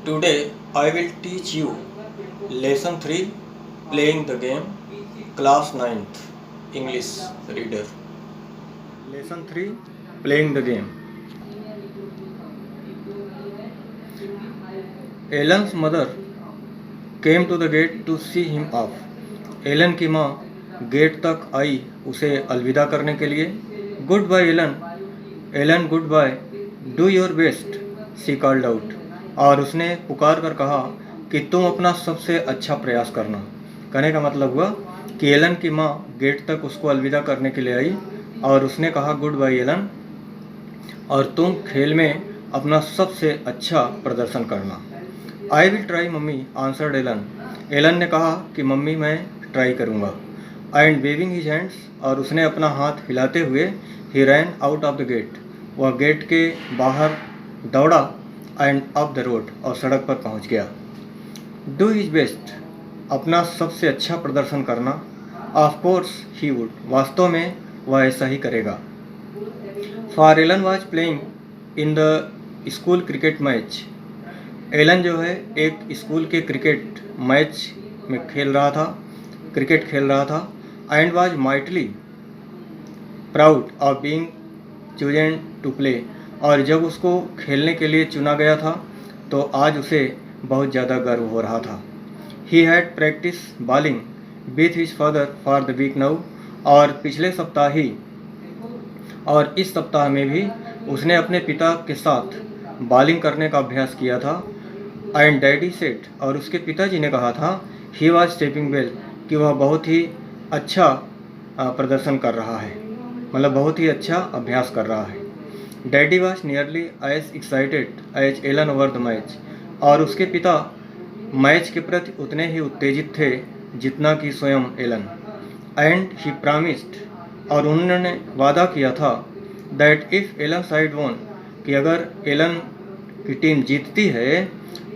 Today I will teach you Lesson 3 Playing the Game Class 9th English Reader. Lesson 3 Playing the Game. Alan's mother came to the gate to see him off. Alan की माँ gate तक आई उसे अलविदा करने के लिए. Goodbye Alan. Alan goodbye. Do your best she called out. और उसने पुकार कर कहा कि तुम अपना सबसे अच्छा प्रयास करना. कहने का मतलब हुआ कि एलन की माँ गेट तक उसको अलविदा करने के लिए आई और उसने कहा गुड बाय एलन और तुम खेल में अपना सबसे अच्छा प्रदर्शन करना. I will try mummy answered Alan. Alan ने कहा कि मम्मी मैं ट्राई करूँगा. एंड वेविंग हिज हैंड्स और उसने अपना हाथ हिलाते हुए ही ran out of the gate. वह गेट के बाहर दौड़ा एंड अप द रोड और सड़क पर पहुंच गया. डू हिज बेस्ट अपना सबसे अच्छा प्रदर्शन करना. ऑफ कोर्स ही वुड वास्तव में वह ऐसा ही करेगा. For Alan was playing in the school cricket match. Alan जो है एक स्कूल के क्रिकेट मैच में क्रिकेट खेल रहा था. And was mightily proud of being chosen to play. और जब उसको खेलने के लिए चुना गया था तो आज उसे बहुत ज़्यादा गर्व हो रहा था. He had practice bowling with his father for the week now. और पिछले सप्ताह ही और इस सप्ताह में भी उसने अपने पिता के साथ बॉलिंग करने का अभ्यास किया था. एंड डैडी सेड और उसके पिताजी ने कहा था ही वॉज स्टेपिंग वेल कि वह बहुत ही अच्छा प्रदर्शन कर रहा है, मतलब बहुत ही अच्छा अभ्यास कर रहा है. Daddy was nearly as excited as Alan over the match. और उसके पिता मैच के प्रति उतने ही उत्तेजित थे जितना कि स्वयं एलन. एंड ही प्रॉमिस्ड और उन्होंने वादा किया था that if Alan side won कि अगर एलन की टीम जीतती है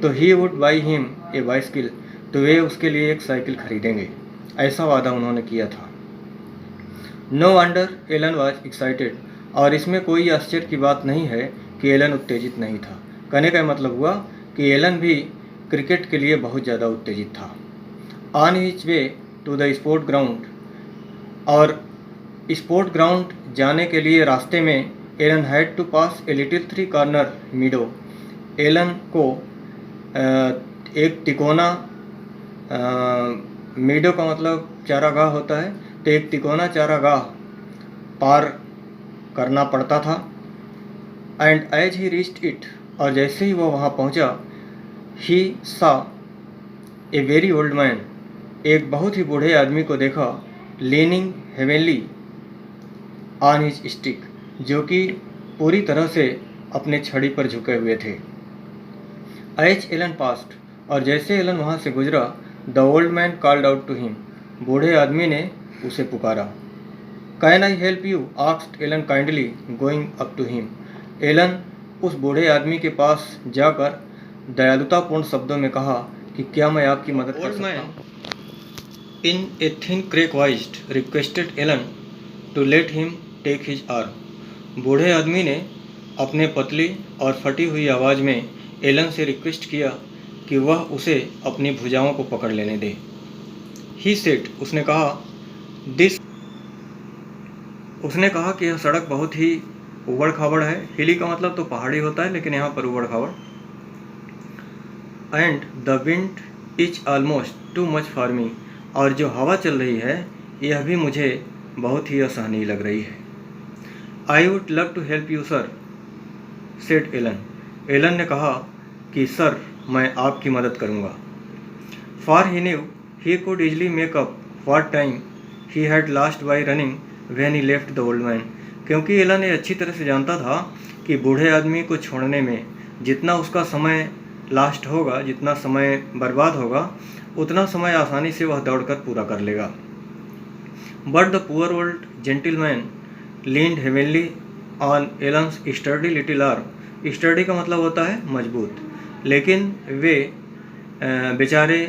तो he would buy him a bicycle तो वे उसके लिए एक साइकिल खरीदेंगे. ऐसा वादा उन्होंने किया था. No wonder Alan was excited. और इसमें कोई आश्चर्य की बात नहीं है कि एलन उत्तेजित नहीं था. कहने का मतलब हुआ कि एलन भी क्रिकेट के लिए बहुत ज़्यादा उत्तेजित था. On his way to the sport ground और स्पोर्ट ग्राउंड जाने के लिए रास्ते में Alan had to pass a little 3 corner meadow. Alan को एक तिकोना मीडो का मतलब चारागाह होता है तो एक तिकोना चारागाह पार करना पड़ता था. And as he reached it और जैसे ही वो वहाँ पहुँचा ही सा ए वेरी ओल्ड मैन एक बहुत ही बूढ़े आदमी को देखा. Leaning heavenly on his stick जो कि पूरी तरह से अपने छड़ी पर झुके हुए थे. एज एलन पास्ट और जैसे एलन वहाँ से गुजरा the old man called out to him बूढ़े आदमी ने उसे पुकारा. Can I help you asked Alan kindly going up to him. Alan उस बूढ़े आदमी के पास जाकर दयालुतापूर्ण शब्दों में कहा कि क्या मैं आपकी मदद कर सकता हूँ. In a thin crack voiced requested Alan to let him take his arm. बूढ़े आदमी ने अपने पतली और फटी हुई आवाज़ में एलन से रिक्वेस्ट किया कि वह उसे अपनी भुजाओं को पकड़ लेने दे. ही सेड उसने कहा कि यह सड़क बहुत ही उबड़ खाबड़ है. हिली का मतलब तो पहाड़ी होता है लेकिन यहाँ पर उबड़ खाबड़. And the wind is almost too much for me और जो हवा चल रही है यह भी मुझे बहुत ही असहनीय लग रही है. I would love to help you sir said Alan. Alan ने कहा कि सर मैं आपकी मदद करूंगा. For he knew he could easily make up what time he had lost by running when he left the old man. क्योंकि Alan ये अच्छी तरह से जानता था कि बूढ़े आदमी को छोड़ने में जितना उसका समय लास्ट होगा, जितना समय बर्बाद होगा, उतना समय आसानी से वह दौड़कर पूरा कर लेगा. But the poor old gentleman leaned heavenly on Allen's sturdy little arm. Sturdy का मतलब होता है मजबूत, लेकिन वे बेचारे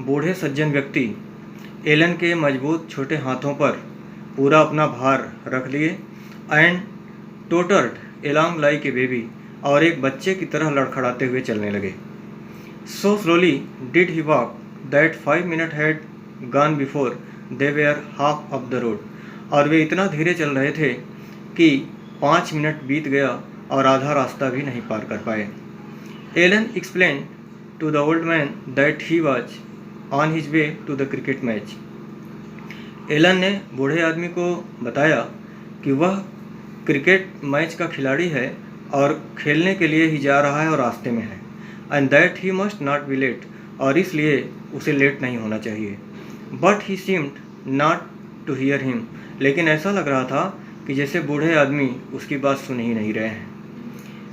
बूढ़े सज्जन व्यक्ति एलन के मजबूत छोटे हाथों पर पूरा अपना भार रख लिए. And tottered along like a baby और एक बच्चे की तरह लड़खड़ाते हुए चलने लगे. So slowly did he walk that 5 minutes had gone before they were half of the road. और वे इतना धीरे चल रहे थे कि 5 मिनट बीत गया और आधा रास्ता भी नहीं पार कर पाए. Alan explained to the old man that he was on his way to the cricket match. Alan ने बूढ़े आदमी को बताया कि वह क्रिकेट मैच का खिलाड़ी है और खेलने के लिए ही जा रहा है और रास्ते में है. And that he must not be late, और इसलिए उसे लेट नहीं होना चाहिए. But he seemed not to hear him, लेकिन ऐसा लग रहा था कि जैसे बूढ़े आदमी उसकी बात सुन ही नहीं रहे हैं.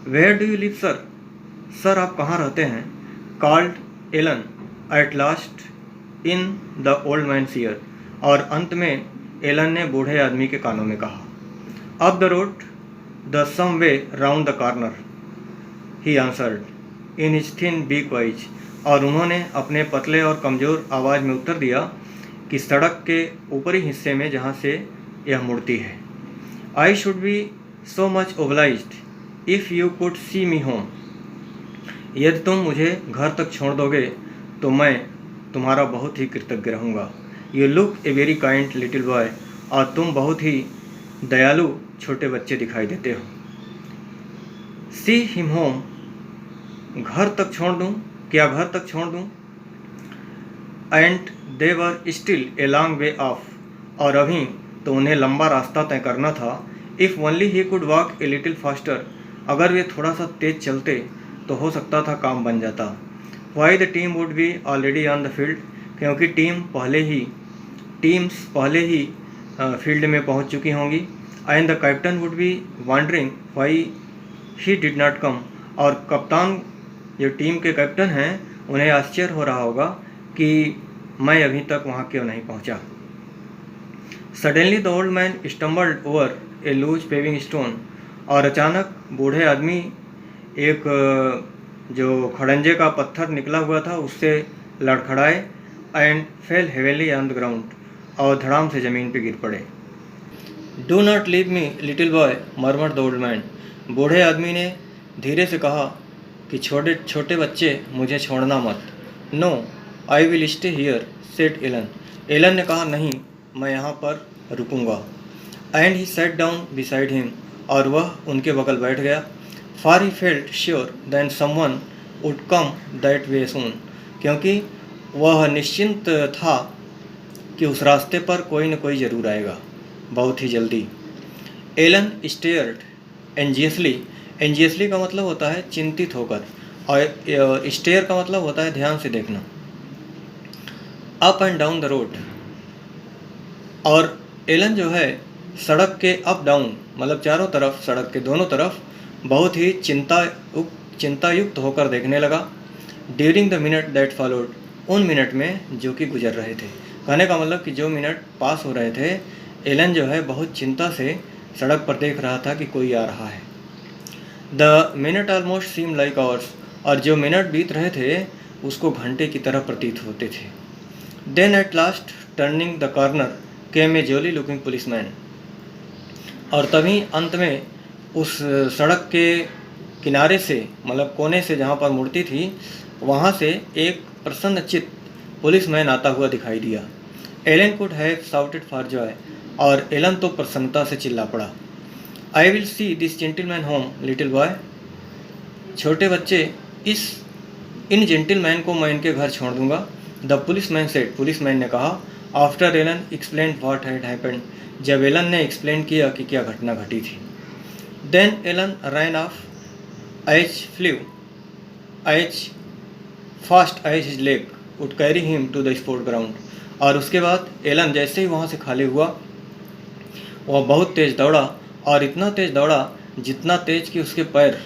Where do you live sir? Sir आप कहाँ रहते हैं? Called Alan at last in the old man's ear, और अंत में एलन ने बूढ़े आदमी के कानों में कहा. Up the road the some way round the corner, he answered in his thin weak voice, और उन्होंने अपने पतले और कमज़ोर आवाज़ में उत्तर दिया कि सड़क के ऊपरी हिस्से में जहाँ से यह मुड़ती है. I should be so much obliged if you could see me home, यदि तुम मुझे घर तक छोड़ दोगे तो मैं तुम्हारा बहुत ही कृतज्ञ रहूँगा. You look a very kind little boy, और तुम बहुत ही दयालु छोटे बच्चे दिखाई देते हो. सी हिम होम, घर तक छोड़ दूँ? क्या घर तक छोड़ दूँ? And they were still a long way of, और अभी तो उन्हें लंबा रास्ता तय करना था. If only he could walk a little faster, अगर वे थोड़ा सा तेज चलते तो हो सकता था काम बन जाता. Why the team would be already on the field, क्योंकि टीम्स पहले ही फील्ड में पहुंच चुकी होंगी. And the captain would be wondering why he did not come, और कप्तान जो टीम के कैप्टन हैं उन्हें आश्चर्य हो रहा होगा कि मैं अभी तक वहां क्यों नहीं पहुंचा. Suddenly the old man stumbled over a loose paving stone, और अचानक बूढ़े आदमी एक जो खड़ंजे का पत्थर निकला हुआ था उससे लड़खड़ाए. And fell heavily on the ground, और धड़ाम से ज़मीन पर गिर पड़े. Do not leave me little boy murmured the old man, बूढ़े आदमी ने धीरे से कहा कि छोटे छोटे बच्चे मुझे छोड़ना मत. No I will stay here said Alan, Alan ने कहा नहीं मैं यहाँ पर रुकूंगा. And he sat down beside him, और वह उनके बगल बैठ गया. For he felt sure than someone would come that way soon, क्योंकि वह निश्चिंत था कि उस रास्ते पर कोई न कोई ज़रूर आएगा बहुत ही जल्दी. एलन स्टेयर्ड एंजियसली, एंजियसली का मतलब होता है चिंतित होकर, और स्टेयर का मतलब होता है ध्यान से देखना. Up and down the road, और एलन जो है सड़क के अप डाउन मतलब चारों तरफ, सड़क के दोनों तरफ बहुत ही चिंतायुक्त होकर देखने लगा. During the minute that followed, उन मिनट में जो कि गुजर रहे थे. कहने का मतलब कि जो मिनट पास हो रहे थे एलन जो है बहुत चिंता से सड़क पर देख रहा था कि कोई आ रहा है. The minute almost seem like ours, और जो मिनट बीत रहे थे उसको घंटे की तरह प्रतीत होते थे. Then at last turning the corner came a jolly looking policeman, और तभी अंत में उस सड़क के किनारे से मतलब कोने से जहाँ पर मूर्ति थी वहाँ से एक प्रसन्नचित्त पुलिसमैन आता हुआ दिखाई दिया. Alan could have shouted for joy, और एलन तो प्रसन्नता से चिल्ला पड़ा. I will see this gentleman home little boy, छोटे बच्चे इन जेंटलमैन को मैं इनके घर छोड़ दूंगा. द पुलिसमैन सेड, पुलिसमैन ने कहा. After Alan explain what had happened, जब एलन ने एक्सप्लेन किया कि क्या घटना घटी थी. Then Alan ran off as fast as his leg would carry him to the sport ground, और उसके बाद एलन जैसे ही वहाँ से खाली हुआ वह बहुत तेज़ दौड़ा, और इतना तेज़ दौड़ा जितना तेज़ कि उसके पैर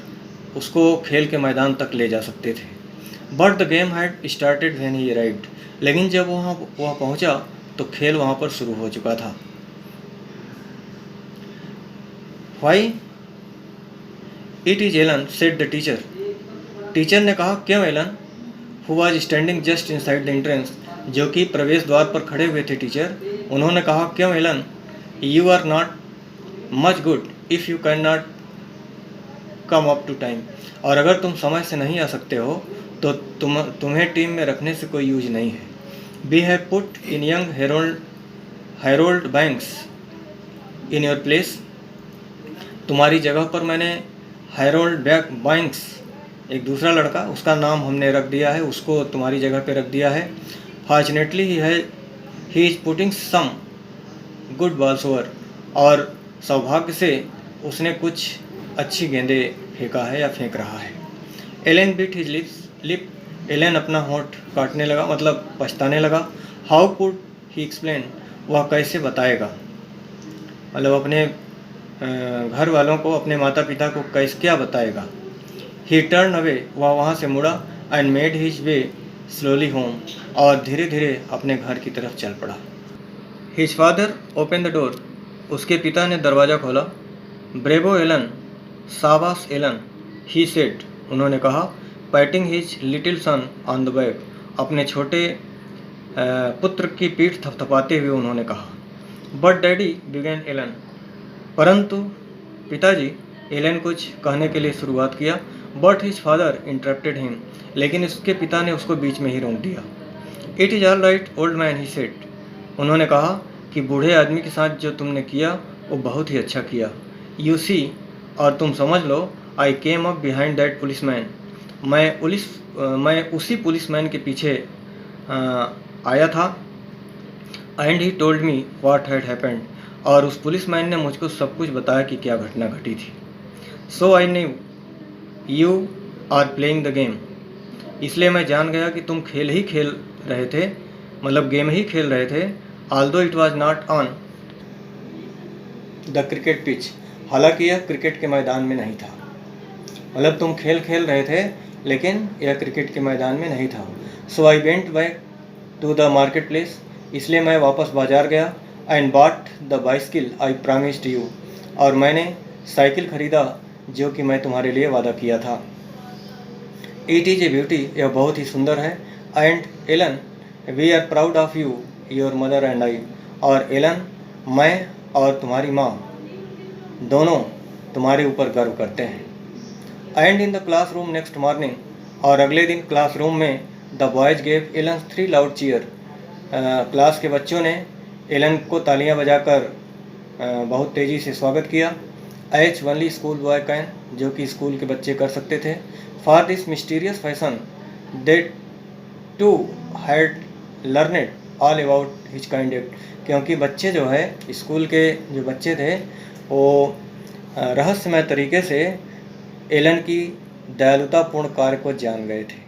उसको खेल के मैदान तक ले जा सकते थे. But the game had started when he arrived, लेकिन जब वह पहुँचा तो खेल वहाँ पर शुरू हो चुका था. Why it is Alan said the teacher, teacher ने कहा क्यों Alan, who was standing just inside the entrance, जो कि प्रवेश द्वार पर खड़े हुए थे टीचर. उन्होंने कहा क्यों Alan, you are not much good if you can not come up to time. और अगर तुम समय से नहीं आ सकते हो तो तुम्हें टीम में रखने से कोई यूज नहीं है। We have put in young Harold Banks in your place. तुम्हारी जगह पर मैंने हैरोल्ड बैंक्स, एक दूसरा लड़का, उसका नाम हमने रख दिया है, उसको तुम्हारी जगह पे रख दिया है। Fortunately he is putting some good balls over. और सौभाग्य से उसने कुछ अच्छी गेंदें फेंका है या फेंक रहा है। Alan bit his lip. Alan अपना होंठ काटने लगा, मतलब पछताने लगा। हाउ कुड ही एक्सप्लेन, वह कैसे बताएगा, मतलब अपने घर वालों को, अपने माता पिता को कैसे क्या बताएगा। ही टर्न अवे, वह वहाँ से मुड़ा। And made his way slowly home, और धीरे धीरे अपने घर की तरफ चल पड़ा। His father open the door, उसके पिता ने दरवाज़ा खोला। ब्रेवो एलन, शाबाश एलन, ही सेड, उन्होंने कहा। Patting his little son on the back, अपने छोटे पुत्र की पीठ थपथपाते हुए उन्होंने कहा। बट डैडी बिगेन एलन, परंतु पिताजी, एलन कुछ कहने के लिए शुरुआत किया। But his father interrupted him, लेकिन उसके पिता ने उसको बीच में ही रोक दिया। It is all right old man, he said, उन्होंने कहा कि बूढ़े आदमी के साथ जो तुमने किया वो बहुत ही अच्छा किया। यू सी, और तुम समझ लो, I came up behind that policeman, मैं उसी पुलिसमैन के पीछे आया था। And he told me what had happened, और उस पुलिसमैन ने मुझको सब कुछ बताया कि क्या घटना घटी थी। So I knew you are playing the game, इसलिए मैं जान गया कि तुम खेल रहे थे, मतलब गेम ही खेल रहे थे। Although it was not on the cricket pitch, हालांकि यह क्रिकेट के मैदान में नहीं था। मतलब तुम खेल रहे थे, लेकिन यह क्रिकेट के मैदान में नहीं था। So I went back to the market place, इसलिए मैं वापस बाजार गया। And bought the bicycle I promised you, और मैंने साइकिल खरीदा जो कि मैं तुम्हारे लिए वादा किया था। इट इज़ ए ब्यूटी, यह बहुत ही सुंदर है। And Alan, we are proud of you, your mother and I, और एलन, मैं और तुम्हारी माँ दोनों तुम्हारे ऊपर गर्व करते हैं। And in the classroom next morning, और अगले दिन क्लासरूम में the boys gave Alan 3 loud cheer, class के बच्चों ने एलन को तालियां बजाकर बहुत तेज़ी से स्वागत किया। H only school boy can, जो कि स्कूल के बच्चे कर सकते थे। For this mysterious fashion they to had learned all about his conduct, क्योंकि बच्चे जो है, स्कूल के जो बच्चे थे, वो रहस्यमय तरीके से एलन की दयालुतापूर्ण कार्य को जान गए थे।